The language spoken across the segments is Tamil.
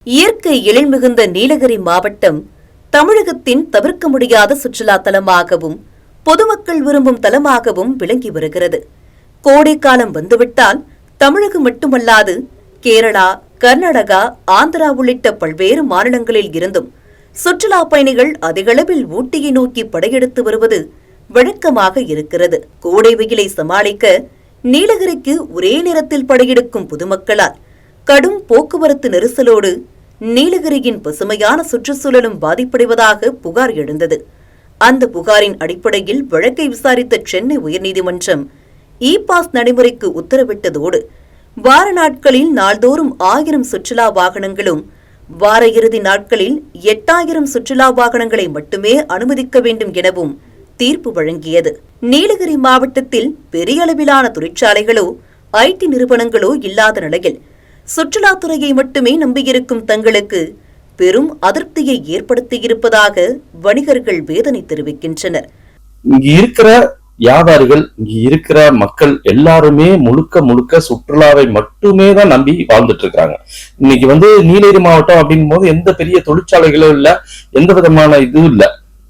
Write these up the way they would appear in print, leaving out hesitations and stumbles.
இயற்கை எழில் மிகுந்த நீலகிரி மாவட்டம் தமிழகத்தின் தவிர்க்க முடியாத சுற்றுலா தலமாகவும் பொதுமக்கள் விரும்பும் தலமாகவும் விளங்கி வருகிறது. கோடைக்காலம் வந்துவிட்டால் தமிழகம் மட்டுமல்லாது கேரளா, கர்நாடகா, ஆந்திரா உள்ளிட்ட பல்வேறு மாநிலங்களில் இருந்தும் சுற்றுலா பயணிகள் அதிகளவில் ஊட்டியை நோக்கி படையெடுத்து வருவது வழக்கமாக இருக்கிறது. கோடை வெயிலை சமாளிக்க நீலகிரிக்கு ஒரே நேரத்தில் படையெடுக்கும் பொதுமக்களால் கடும் போக்குவரத்து நெரிசலோடு நீலகிரியின் பசுமையான சுற்றுச்சூழலும் பாதிப்படைவதாக புகார் எழுந்தது. அந்த புகாரின் அடிப்படையில் வழக்கை விசாரித்த சென்னை உயர்நீதிமன்றம் இ-பாஸ் நடைமுறைக்கு உத்தரவிட்டதோடு வார நாட்களில் நாள்தோறும் 1000 சுற்றுலா வாகனங்களும் வார இறுதி நாட்களில் 8000 சுற்றுலா வாகனங்களை மட்டுமே அனுமதிக்க வேண்டும் எனவும் தீர்ப்பு வழங்கியது. நீலகிரி மாவட்டத்தில் பெரிய அளவிலான தொழிற்சாலைகளோ ஐடி நிறுவனங்களோ இல்லாத நிலையில் சுற்றுலாத்துறையை மட்டுமே நம்பியிருக்கும் தங்களுக்கு பெரும் அதிருப்தியை ஏற்படுத்தியிருப்பதாக வணிகர்கள் வேதனை தெரிவிக்கின்றனர். இங்க இருக்கிற வியாபாரிகள், இங்க இருக்கிற மக்கள் எல்லாருமே முழுக்க சுற்றுலாவை மட்டுமே தான் நம்பி வாழ்ந்துட்டு இருக்காங்க. இன்னைக்கு நீலகிரி மாவட்டம் அப்படின் போது எந்த பெரிய தொழிற்சாலைகளும் இல்ல, எந்த விதமான இதுவும் இல்ல,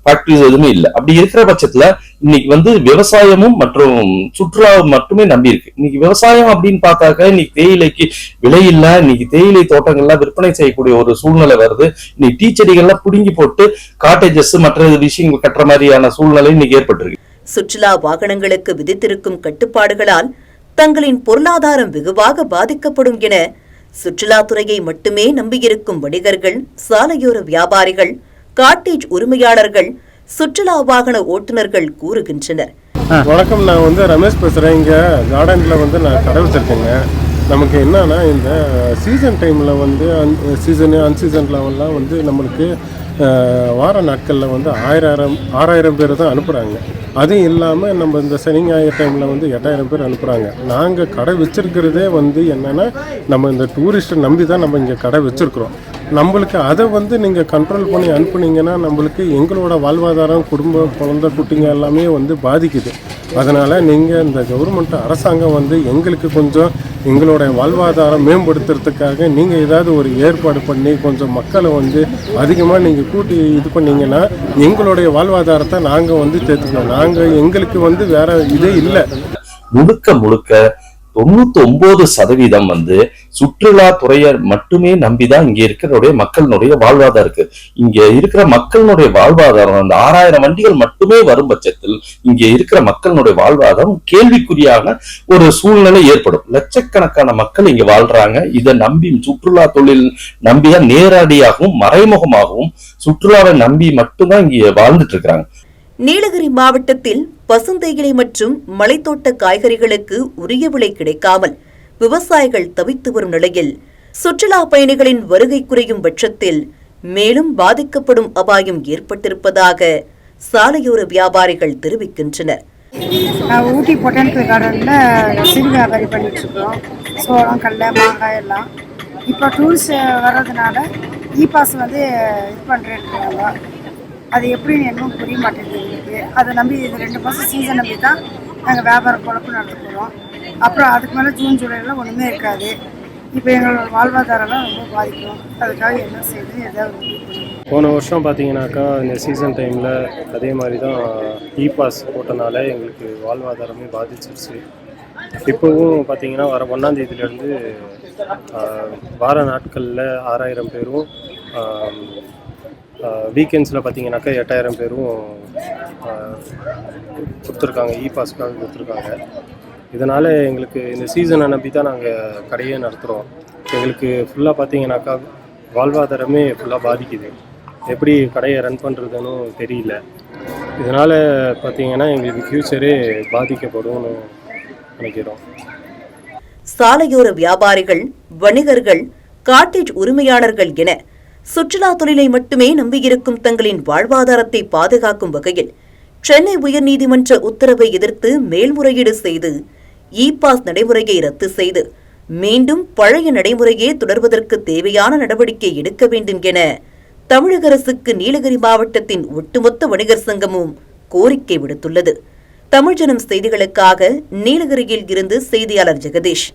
ஃபேக்டரிஸ் எதுவுமே இல்ல. அப்படி இருக்கிற பட்சத்துல இன்னைக்கு விவசாயமும் மற்றும் சுற்றுலாவை மட்டுமே நம்பி இருக்கு. இன்னைக்கு விவசாயம் அப்படின்னு பார்த்தாக்க இன்னைக்கு தேயிலைக்கு விலை இல்ல, இன்னைக்கு தேயிலை தோட்டங்கள்லாம் விற்பனை செய்யக்கூடிய ஒரு சூழ்நிலை வருது. இன்னைக்கு டீ செடிகள்லாம் புடுங்கி போட்டு காட்டேஜஸ் மற்ற விஷயங்கள் கட்டுற மாதிரியான சூழ்நிலை இன்னைக்கு ஏற்பட்டிருக்கு. சுற்றுலா வாகனங்களுக்கு விதித்திருக்கும் கட்டுப்பாடுகளால் தங்களின் பொருளாதாரம் வெகுவாக பாதிக்கப்படும் என சுற்றுலாத்துறையை மட்டுமே நம்பியிருக்கும் வணிகர்கள், சாலையோர வியாபாரிகள், காட்டேஜ் உரிமையாளர்கள், சுற்றுலா வாகன ஓட்டுநர்கள் கூறுகின்றனர். வணக்கம், நான் ரமேஷ் பேசுகிறேன். இங்கே கார்டனில் நான் கடை வச்சுருக்கேங்க. நமக்கு என்னன்னா இந்த சீசன் டைமில் சீசனு அன்சீசன்லலாம் நம்மளுக்கு வார நாட்களில் 6000 பேர் தான் அனுப்புகிறாங்க. அதுவும் இல்லாமல் நம்ம இந்த சனி ஞாயிறு டைமில் 8000 பேர் அனுப்புகிறாங்க. நாங்கள் கடை வச்சுருக்கிறதே என்னென்னா நம்ம இந்த டூரிஸ்ட்டை நம்பி தான் நம்ம இங்கே கடை வச்சுருக்குறோம். நம்மளுக்கு அதை நீங்கள் கண்ட்ரோல் பண்ணி அனுப்புனீங்கன்னா நம்மளுக்கு எங்களோட வாழ்வாதாரம், குடும்பம், குழந்தை குட்டிங்க எல்லாமே பாதிக்குது. அதனால் நீங்கள் இந்த கவர்மெண்ட் அரசாங்கம் எங்களுக்கு கொஞ்சம் எங்களோட வாழ்வாதாரம் மேம்படுத்துறதுக்காக நீங்கள் ஏதாவது ஒரு ஏற்பாடு பண்ணி கொஞ்சம் மக்களை அதிகமாக நீங்கள் கூட்டி இது பண்ணிங்கன்னா எங்களுடைய வாழ்வாதாரத்தை நாங்கள் தேர்த்துக்கணும். நாங்கள் எங்களுக்கு வேற இதே இல்லை. முழுக்க 99% சுற்றுலா துறையை மட்டுமே நம்பிதான் இங்க இருக்கிற மக்களுடைய வாழ்வாதாரம் இருக்கு. இங்க இருக்கிற மக்களுடைய வாழ்வாதாரம் அந்த 6000 வண்டிகள் மட்டுமே வரும் பட்சத்தில் இங்க இருக்கிற மக்களுடைய வாழ்வாதாரம் கேள்விக்குறியான ஒரு சூழ்நிலை ஏற்படும். லட்சக்கணக்கான மக்கள் இங்க வாழ்றாங்க. இதை நம்பி சுற்றுலா தொழில் நம்பிதான் நேரடியாகவும் மறைமுகமாகவும் சுற்றுலாவை நம்பி மட்டும்தான் இங்க வாழ்ந்துட்டு இருக்கிறாங்க. நீலகிரி மாவட்டத்தில் பசுந்தேயிலை மற்றும் மலைத்தோட்ட காய்கறிகளுக்கு உரிய விலை கிடைக்காமல் விவசாயிகள் தவித்து வரும் நிலையில் சுற்றுலா பயணிகளின் வருகை குறையும் பட்சத்தில் மேலும் பாதிக்கப்படும் அபாயம் ஏற்பட்டிருப்பதாக சாலையோர வியாபாரிகள் தெரிவிக்கின்றனர். ஊட்டி பொட்டானிக்கல் கார்டனில் சிறு வியாபாரி பண்ணிட்டு இருக்கோம். சோளம், கடலை, மாங்காய் எல்லாம். இப்போ டூரிஸ்ட் வர்றதுனால இ-பாஸ் இது பண்ணுறேன்றாங்க. அது எப்படின்னு இன்னும் புரிய மாட்டேங்குது எங்களுக்கு. அதை நம்பி இது 2 மாதம் சீசன் நம்பி தான் நாங்கள் வியாபாரம் பொழப்பு நடத்த போகிறோம். அப்புறம் அதுக்கு மேலே ஜூன் ஜூலைலாம் ஒன்றுமே இருக்காது. இப்போ எங்களோட வாழ்வாதாரம்லாம் ரொம்ப பாதிக்கும். அதுக்காக என்ன செய்யுது ஏதாவது போன வருஷம் பார்த்தீங்கன்னாக்கா இந்த சீசன் டைமில் அதே மாதிரி தான் இ-பாஸ் போட்டனால எங்களுக்கு வாழ்வாதாரமே பாதிச்சிருச்சு. இப்போவும் பார்த்தீங்கன்னா வர 1ஆம் தேதியிலேருந்து வார நாட்களில் 6000 பேரும், வீக்கெண்ட்ஸில் பார்த்தீங்கன்னாக்கா 8000 பேரும் கொடுத்துருக்காங்க, இ-பாஸ்க்காக கொடுத்துருக்காங்க. இதனால் எங்களுக்கு இந்த சீசனை நம்பி தான் நாங்கள் கடையே நடத்துகிறோம். எங்களுக்கு ஃபுல்லாக பார்த்தீங்கன்னாக்கா வாழ்வாதாரமே ஃபுல்லாக பாதிக்குது. எப்படி கடையை ரன் பண்ணுறதுன்னு தெரியல. இதனால் பார்த்தீங்கன்னா எங்களுக்கு ஃப்யூச்சரே பாதிக்கப்படும்னு நினைக்கிறோம். சாலையோர வியாபாரிகள், வணிகர்கள், காட்டேஜ் உரிமையாளர்கள் என சுற்றுலா தொழிலை மட்டுமே நம்பியிருக்கும் தங்களின் வாழ்வாதாரத்தை பாதுகாக்கும் வகையில் சென்னை உயர்நீதிமன்ற உத்தரவை எதிர்த்து மேல்முறையீடு செய்து இ-பாஸ் நடைமுறையை ரத்து செய்து மீண்டும் பழைய நடைமுறையே தொடர்வதற்கு தேவையான நடவடிக்கை எடுக்க வேண்டும் என தமிழக அரசுக்கு நீலகிரி மாவட்டத்தின் ஒட்டுமொத்த வணிகர் சங்கமும் கோரிக்கை விடுத்துள்ளது. தமிழ்ஜனம் செய்திகளுக்காக நீலகிரியில் இருந்து செய்தியாளர் ஜெகதீஷ்.